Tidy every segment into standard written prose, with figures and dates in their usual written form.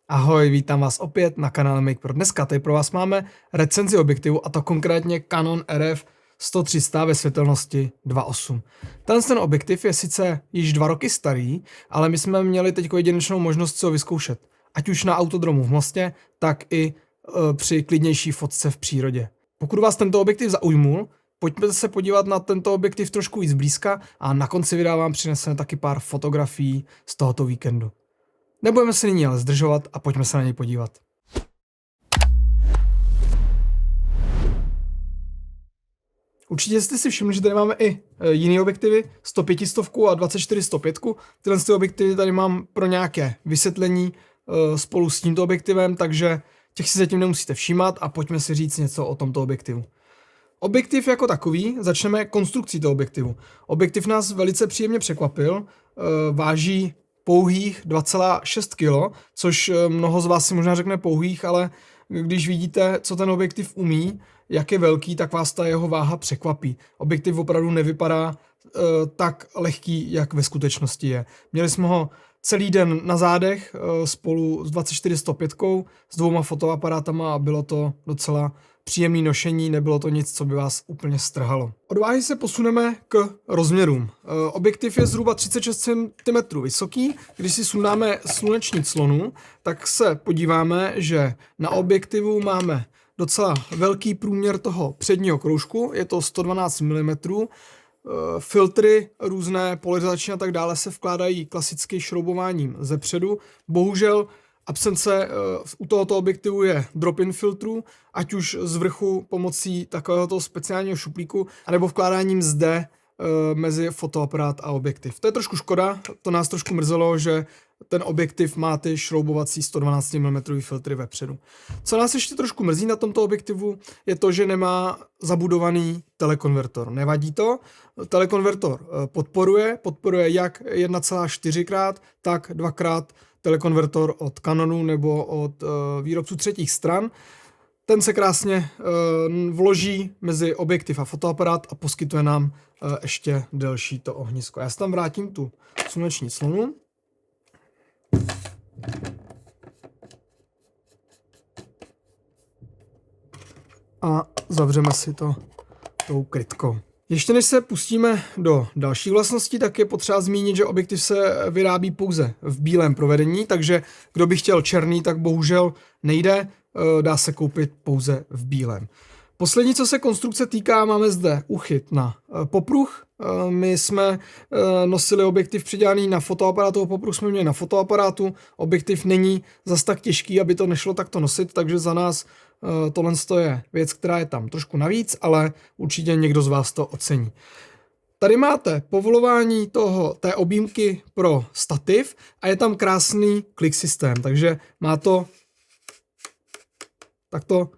Ahoj, vítám vás opět na kanále Make Pro. Dneska tady pro vás máme recenzi objektivu, a to konkrétně Canon RF 100-300 ve světelnosti 2.8. Ten objektiv je sice již 2 roky starý, ale my jsme měli teď jedinečnou možnost si ho vyzkoušet. Ať už na autodromu v Mostě, tak i při klidnější fotce v přírodě. Pokud vás tento objektiv zaujmul, pojďme se podívat na tento objektiv trošku víc blízka a na konci videa vám přineseme taky pár fotografií z tohoto víkendu. Nebudeme se nyní ale zdržovat a pojďme se na něj podívat. Určitě jste si všimli, že tady máme i jiné objektivy, 105 a 24 105. Tyhle objektivy tady mám pro nějaké vysvětlení spolu s tímto objektivem, takže těch si zatím nemusíte všímat a pojďme si říct něco o tomto objektivu. Objektiv jako takový, začneme konstrukcí toho objektivu. Objektiv nás velice příjemně překvapil, váží pouhých 2,6 kg, což mnoho z vás si možná řekne pouhých, ale když vidíte, co ten objektiv umí, jak je velký, tak vás ta jeho váha překvapí. Objektiv opravdu nevypadá tak lehký, jak ve skutečnosti je. Měli jsme ho celý den na zádech spolu s 24 105 s 2 fotoaparátama a bylo to docela příjemné nošení, nebylo to nic, co by vás úplně strhalo. Od váhy se posuneme k rozměrům. Objektiv je zhruba 36 cm vysoký. Když si sundáme sluneční clonu, tak se podíváme, že na objektivu máme docela velký průměr toho předního kroužku, je to 112 mm. Filtry různé, polarizační a tak dále se vkládají klasicky šroubováním zepředu. Bohužel absence u tohoto objektivu je drop-in filtru, ať už z vrchu pomocí takového speciálního šuplíku, anebo vkládáním zde mezi fotoaparát a objektiv. To je trošku škoda, to nás trošku mrzelo, že ten objektiv má ty šroubovací 112 mm filtry vepředu. Co nás ještě trošku mrzí na tomto objektivu, je to, že nemá zabudovaný telekonvertor. Nevadí to, telekonvertor podporuje jak 1,4x, tak 2x telekonvertor od Canonu nebo od výrobců třetích stran. Ten se krásně vloží mezi objektiv a fotoaparát a poskytuje nám ještě delší to ohnisko. Já si tam vrátím tu sluneční clonu. A zavřeme si to tou krytkou. Ještě než se pustíme do dalších vlastností, tak je potřeba zmínit, že objektiv se vyrábí pouze v bílém provedení, takže kdo by chtěl černý, tak bohužel nejde, dá se koupit pouze v bílém. Poslední, co se konstrukce týká, máme zde úchyt na popruh. My jsme nosili objektiv přidělaný na fotoaparátu, popruh jsme měli na fotoaparátu. Objektiv není zas tak těžký, aby to nešlo takto nosit, takže za nás tohle je věc, která je tam trošku navíc, ale určitě někdo z vás to ocení. Tady máte povolování té objímky pro stativ a je tam krásný klik systém, takže má to takto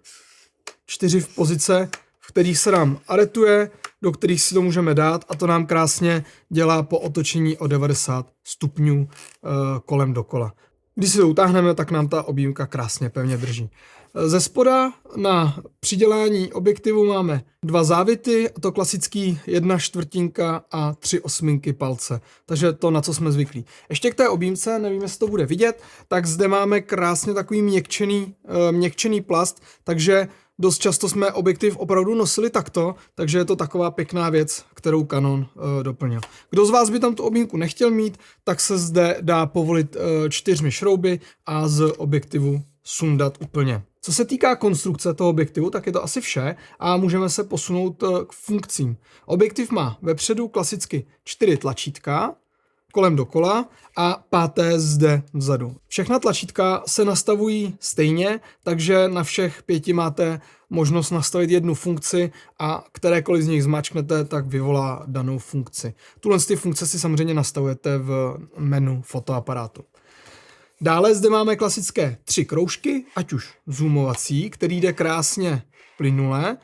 4 pozice, v kterých se nám aretuje, do kterých si to můžeme dát a to nám krásně dělá po otočení o 90 stupňů kolem dokola. Když si to utáhneme, tak nám ta objímka krásně pevně drží. Ze spoda na přidělání objektivu máme 2 závity, a to klasický 1/4 a 3/8 palce. Takže to, na co jsme zvyklí. Ještě k té objímce, nevím, jestli to bude vidět, tak zde máme krásně takový měkčený plast, takže dost často jsme objektiv opravdu nosili takto, takže je to taková pěkná věc, kterou Canon doplnil. Kdo z vás by tam tu objímku nechtěl mít, tak se zde dá povolit 4 šrouby a z objektivu sundat úplně. Co se týká konstrukce toho objektivu, tak je to asi vše a můžeme se posunout k funkcím. Objektiv má vepředu klasicky 4 tlačítka, kolem dokola a 5. zde vzadu. Všechna tlačítka se nastavují stejně, takže na všech 5 máte možnost nastavit jednu funkci a kterékoliv z nich zmáčknete, tak vyvolá danou funkci. Tuhle funkce si samozřejmě nastavujete v menu fotoaparátu. Dále zde máme klasické 3 kroužky, ať už zoomovací, který jde krásně plynule.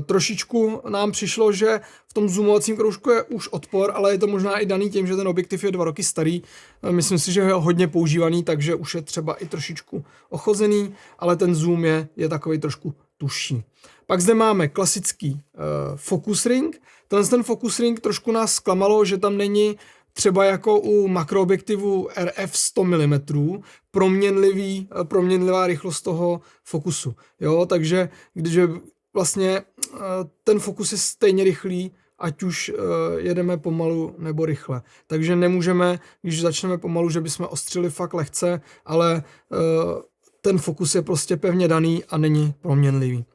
Trošičku nám přišlo, že v tom zoomovacím kroužku je už odpor, ale je to možná i daný tím, že ten objektiv je 2 roky starý. Myslím si, že je hodně používaný, takže už je třeba i trošičku ochozený, ale ten zoom je takový trošku tužší. Pak zde máme klasický focus ring. Ten focus ring trošku nás zklamalo, že tam není třeba jako u makroobjektivu RF 100 mm, proměnlivá rychlost toho fokusu. Jo, takže když vlastně ten fokus je stejně rychlý, ať už jedeme pomalu nebo rychle. Takže nemůžeme, když začneme pomalu, že bychom ostřili fakt lehce, ale ten fokus je prostě pevně daný a není proměnlivý.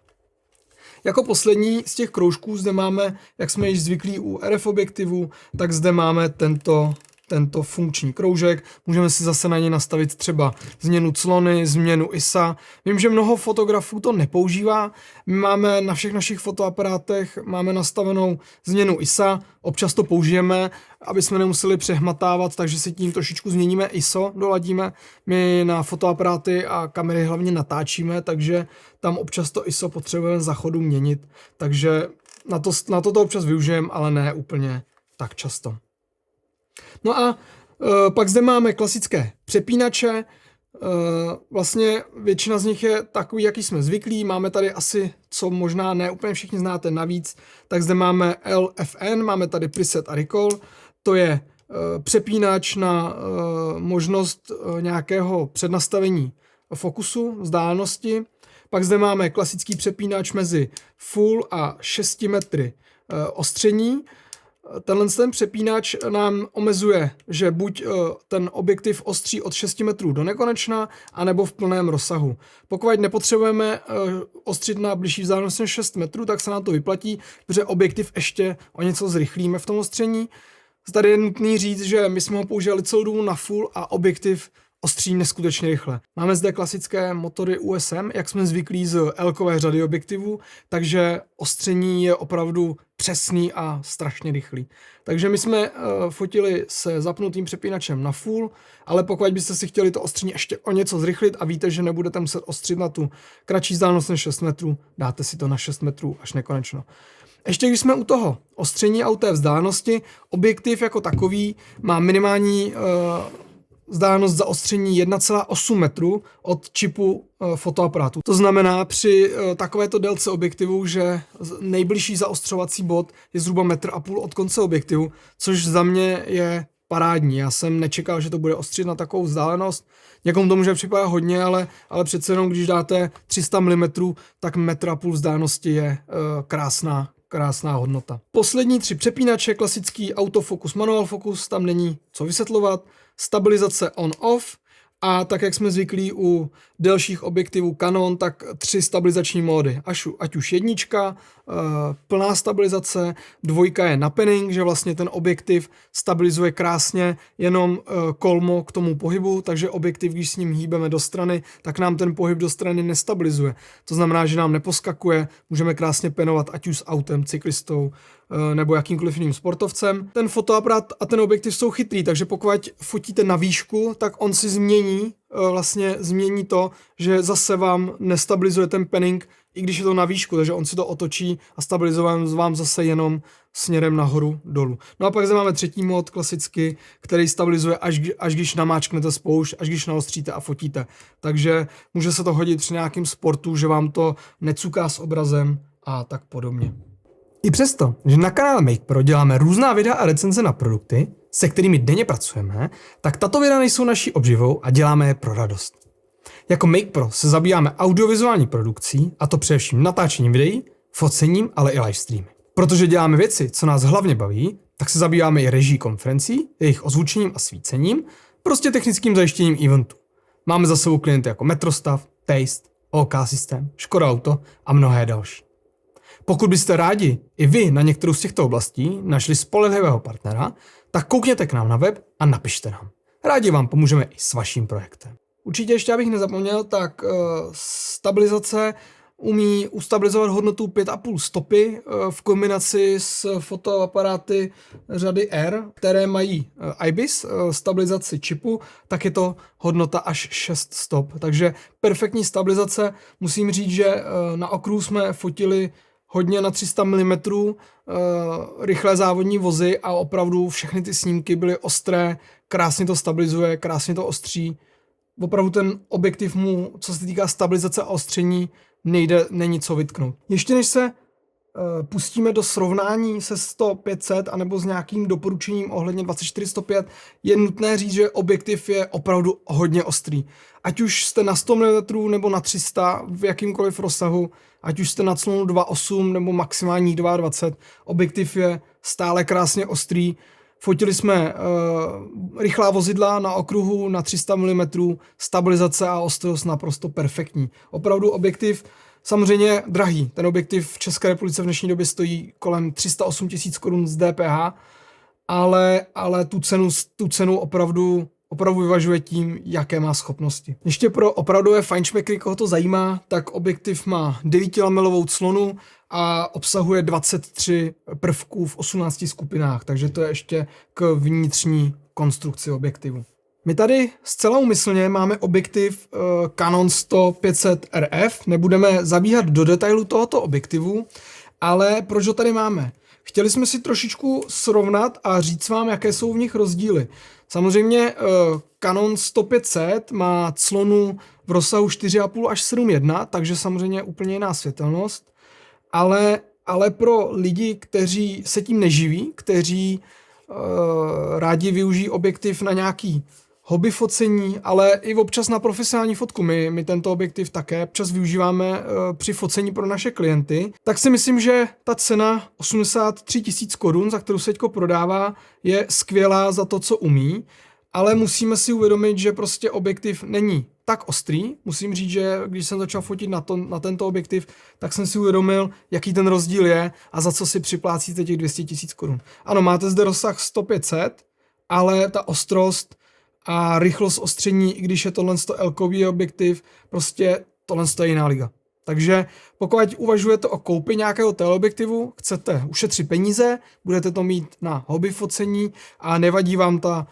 Jako poslední z těch kroužků zde máme, jak jsme již zvyklí u RF objektivů, tak zde máme tento funkční kroužek. Můžeme si zase na něj nastavit třeba změnu clony, změnu ISA. Vím, že mnoho fotografů to nepoužívá. My máme na všech našich fotoaparátech máme nastavenou změnu ISA. Občas to použijeme, aby jsme nemuseli přehmatávat, takže si tím trošičku změníme ISO, doladíme. My na fotoaparáty a kamery hlavně natáčíme, takže tam občas to ISO potřebujeme za chodu měnit. Takže na to občas využijeme, ale ne úplně tak často. No a pak zde máme klasické přepínače, vlastně většina z nich je takový, jaký jsme zvyklí, máme tady asi, co možná ne úplně všichni znáte navíc, tak zde máme LFN, máme tady preset a recall, to je přepínač na možnost nějakého přednastavení fokusu, vzdálenosti, pak zde máme klasický přepínač mezi full a 6 metry ostření. Ten přepínač nám omezuje, že buď ten objektiv ostří od 6 metrů do nekonečna, anebo v plném rozsahu. Pokud nepotřebujeme ostřit na blížší vzdálenost než 6 metrů, tak se nám to vyplatí, protože objektiv ještě o něco zrychlíme v tom ostření. Tady je nutný říct, že my jsme ho používali celou dobu na full a objektiv ostří neskutečně rychle. Máme zde klasické motory USM, jak jsme zvyklí z L-kové řady objektivů, takže ostření je opravdu přesný a strašně rychlý. Takže my jsme fotili se zapnutým přepínačem na full, ale pokud byste si chtěli to ostření ještě o něco zrychlit a víte, že nebudete muset ostřit na tu kratší vzdálenost než 6 metrů, dáte si to na 6 metrů až nekonečno. Ještě když jsme u toho ostření a u té vzdálenosti, objektiv jako takový má minimální vzdálenost zaostření 1,8 metru od čipu fotoaparátu. To znamená při takovéto délce objektivu, že nejbližší zaostřovací bod je zhruba 1,5 m od konce objektivu, což za mě je parádní. Já jsem nečekal, že to bude ostřit na takovou vzdálenost. Někomu to může připadat hodně, ale přece jenom, když dáte 300 mm, tak 1,5 m vzdálenosti je krásná hodnota. Poslední 3 přepínače, klasický autofokus, manual fokus, tam není co vysvětlovat, stabilizace on-off a tak, jak jsme zvyklí u delších objektivů Canon, tak 3 stabilizační módy. Ať už jednička, plná stabilizace, dvojka je na panning, že vlastně ten objektiv stabilizuje krásně jenom kolmo k tomu pohybu, takže objektiv, když s ním hýbeme do strany, tak nám ten pohyb do strany nestabilizuje. To znamená, že nám neposkakuje, můžeme krásně penovat ať už s autem, cyklistou nebo jakýmkoliv jiným sportovcem. Ten fotoaparát a ten objektiv jsou chytrý, takže pokud fotíte na výšku, tak on si změní to, že zase vám nestabilizuje ten panning, i když je to na výšku, takže on si to otočí a stabilizuje vám zase jenom směrem nahoru dolů. No a pak zde máme třetí mod klasicky, který stabilizuje až když namáčknete spoušť, až když naostříte a fotíte. Takže může se to hodit při nějakým sportu, že vám to necuká s obrazem a tak podobně. I přesto, že na kanále MakePro děláme různá videa a recenze na produkty, se kterými denně pracujeme, tak tato videa nejsou naší obživou a děláme je pro radost. Jako MakePro se zabýváme audiovizuální produkcí, a to především natáčením videí, focením, ale i livestreamy. Protože děláme věci, co nás hlavně baví, tak se zabýváme i režií konferencí, jejich ozvučením a svícením, prostě technickým zajištěním eventu. Máme za sebou klienty jako Metrostav, Taste, OK System, Škoda Auto a mnohé další. Pokud byste rádi i vy na některou z těchto oblastí našli spolehlivého partnera, tak koukněte k nám na web a napište nám. Rádi vám pomůžeme i s vaším projektem. Určitě ještě, abych nezapomněl, tak stabilizace umí ustabilizovat hodnotu 5,5 stopy v kombinaci s fotoaparáty řady R, které mají IBIS, stabilizaci čipu, tak je to hodnota až 6 stop. Takže perfektní stabilizace. Musím říct, že na okruhu jsme fotili hodně na 300 mm rychlé závodní vozy a opravdu všechny ty snímky byly ostré, krásně to stabilizuje, krásně to ostří. Opravdu ten objektiv mu, co se týká stabilizace a ostření, není co vytknout. Ještě než se pustíme do srovnání se 100-500 anebo s nějakým doporučením ohledně 24-105, je nutné říct, že objektiv je opravdu hodně ostrý. Ať už jste na 100 mm nebo na 300 v jakýmkoliv rozsahu, ať už jste na clonu 2.8 nebo maximální 2.20, objektiv je stále krásně ostrý. Fotili jsme rychlá vozidla na okruhu na 300 mm, stabilizace a ostrost naprosto perfektní. Opravdu objektiv samozřejmě drahý. Ten objektiv v České republice v dnešní době stojí kolem 308 000 korun z DPH, ale tu cenu opravdu vyvažuje tím, jaké má schopnosti. Ještě pro opravdové fajnšmekry, koho to zajímá, tak objektiv má 9 lamelovou clonu a obsahuje 23 prvků v 18 skupinách, takže to je ještě k vnitřní konstrukci objektivu. My tady zcela úmyslně máme objektiv Canon 100-500 RF, nebudeme zabíhat do detailu tohoto objektivu, ale proč ho tady máme? Chtěli jsme si trošičku srovnat a říct vám, jaké jsou v nich rozdíly. Samozřejmě Canon 100-500 má clonu v rozsahu 4,5 až 7,1, takže samozřejmě úplně jiná světelnost, ale pro lidi, kteří se tím neživí, kteří rádi využijí objektiv na nějaký hobby focení, ale i občas na profesionální fotku. My tento objektiv také občas využíváme při focení pro naše klienty. Tak si myslím, že ta cena 83 000 korun, za kterou se teďko prodává, je skvělá za to, co umí, ale musíme si uvědomit, že prostě objektiv není tak ostrý. Musím říct, že když jsem začal fotit na tento objektiv, tak jsem si uvědomil, jaký ten rozdíl je a za co si připlácíte těch 200 000 korun. Ano, máte zde rozsah 100-500, ale ta ostrost a rychlost ostření, i když je tohle L-kový objektiv, prostě tohle je jiná liga. Takže pokud uvažujete o koupi nějakého teleobjektivu, chcete ušetřit peníze, budete to mít na hobby focení a nevadí vám ta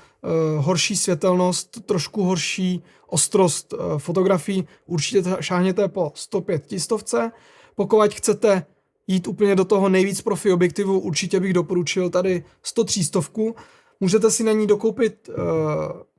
horší světelnost, trošku horší ostrost fotografií, určitě šáhněte po 105 tisícovce. Pokud chcete jít úplně do toho nejvíc profi objektivu, určitě bych doporučil tady 103 stovku. Můžete si na ní dokoupit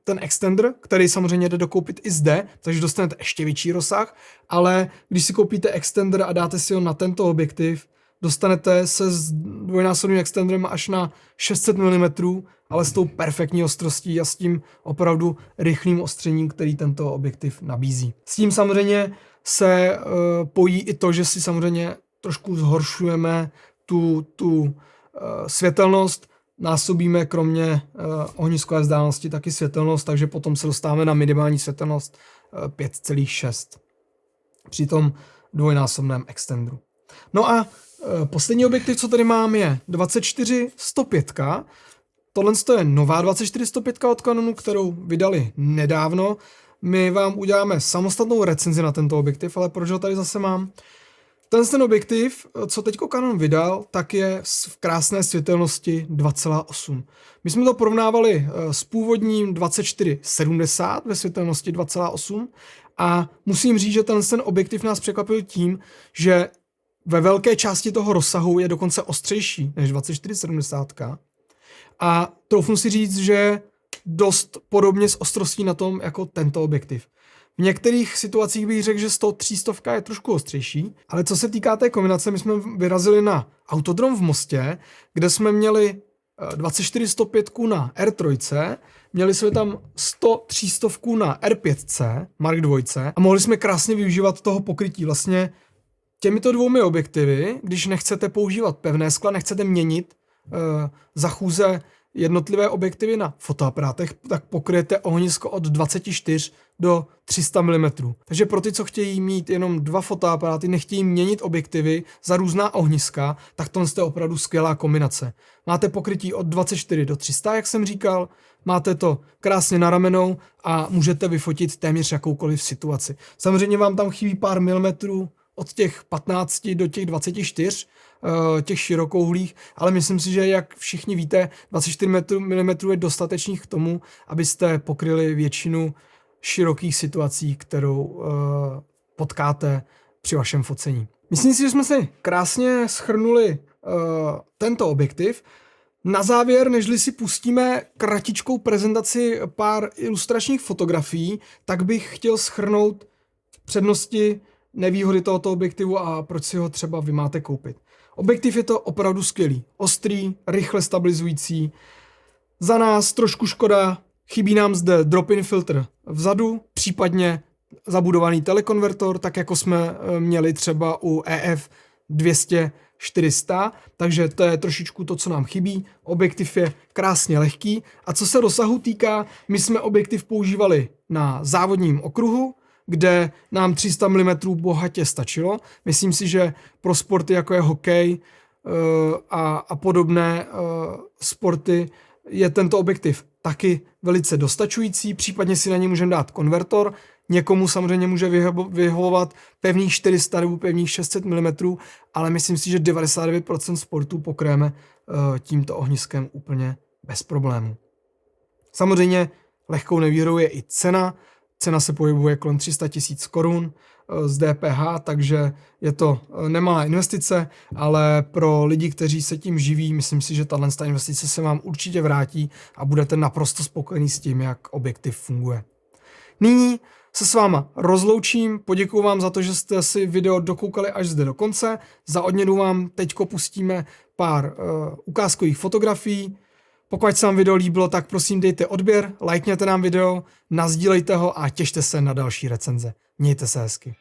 ten extender, který samozřejmě jde dokoupit i zde, takže dostanete ještě větší rozsah, ale když si koupíte extender a dáte si ho na tento objektiv, dostanete se s dvojnásobným extenderem až na 600 mm, ale s tou perfektní ostrostí a s tím opravdu rychlým ostřením, který tento objektiv nabízí. S tím samozřejmě se pojí i to, že si samozřejmě trošku zhoršujeme tu světelnost, násobíme kromě ohniskové vzdálenosti taky světelnost, takže potom se dostáváme na minimální světelnost 5,6 při tom dvojnásobném extendru. No a poslední objektiv, co tady mám, je 24-105. Tohle je nová 24-105 od Canonu, kterou vydali nedávno. My vám uděláme samostatnou recenzi na tento objektiv, ale proč ho tady zase mám? Ten objektiv, co teďko Canon vydal, tak je v krásné světelnosti 2,8. My jsme to porovnávali s původním 24-70 ve světelnosti 2,8 a musím říct, že ten objektiv nás překvapil tím, že ve velké části toho rozsahu je dokonce ostřejší než 24-70 a troufnu si říct, že dost podobně s ostrostí na tom jako tento objektiv. V některých situacích bych řekl, že 103 je trošku ostřejší, ale co se týká té kombinace, my jsme vyrazili na autodrom v Mostě, kde jsme měli 24-105 na R3, měli jsme tam 103 na R5C, Mark II a mohli jsme krásně využívat toho pokrytí. Vlastně těmito dvoumi objektivy, když nechcete používat pevné skla, nechcete měnit za chůze jednotlivé objektivy na fotoaparátech, tak pokryjete ohnisko od 24 do 300 mm. Takže pro ty, co chtějí mít jenom dva fotoaparáty, nechtějí měnit objektivy za různá ohniska, tak to je opravdu skvělá kombinace. Máte pokrytí od 24 do 300, jak jsem říkal, máte to krásně na ramenou a můžete vyfotit téměř jakoukoliv situaci. Samozřejmě vám tam chybí pár milimetrů od těch 15 do těch 24, těch širokouhlých, ale myslím si, že jak všichni víte, 24 mm je dostatečných k tomu, abyste pokryli většinu širokých situací, kterou potkáte při vašem focení. Myslím si, že jsme si krásně shrnuli tento objektiv. Na závěr, nežli si pustíme kratičkou prezentaci pár ilustračních fotografií, tak bych chtěl shrnout přednosti, nevýhody tohoto objektivu a proč si ho třeba vy máte koupit. Objektiv je to opravdu skvělý. Ostrý, rychle stabilizující. Za nás trošku škoda, chybí nám zde drop-in filtr vzadu, případně zabudovaný telekonvertor, tak jako jsme měli třeba u EF 200-400, takže to je trošičku to, co nám chybí. Objektiv je krásně lehký a co se rozsahu týká, my jsme objektiv používali na závodním okruhu, kde nám 300 mm bohatě stačilo. Myslím si, že pro sporty jako je hokej a podobné sporty je tento objektiv taky velice dostačující, případně si na něj můžeme dát konvertor. Někomu samozřejmě může vyhovovat pevných 400 nebo pevných 600 mm, ale myslím si, že 99% sportů pokryjeme tímto ohniskem úplně bez problémů. Samozřejmě lehkou nevýhodou je i cena. Cena se pohybuje kolem 300 000 korun z DPH, takže je to nemalá investice, ale pro lidi, kteří se tím živí, myslím si, že tato investice se vám určitě vrátí a budete naprosto spokojení s tím, jak objektiv funguje. Nyní se s váma rozloučím, poděkuji vám za to, že jste si video dokoukali až zde do konce. Za odměnu vám teďko pustíme pár ukázkových fotografií. Pokud se vám video líbilo, tak prosím dejte odběr, lajkněte nám video, nasdílejte ho a těšte se na další recenze. Mějte se hezky.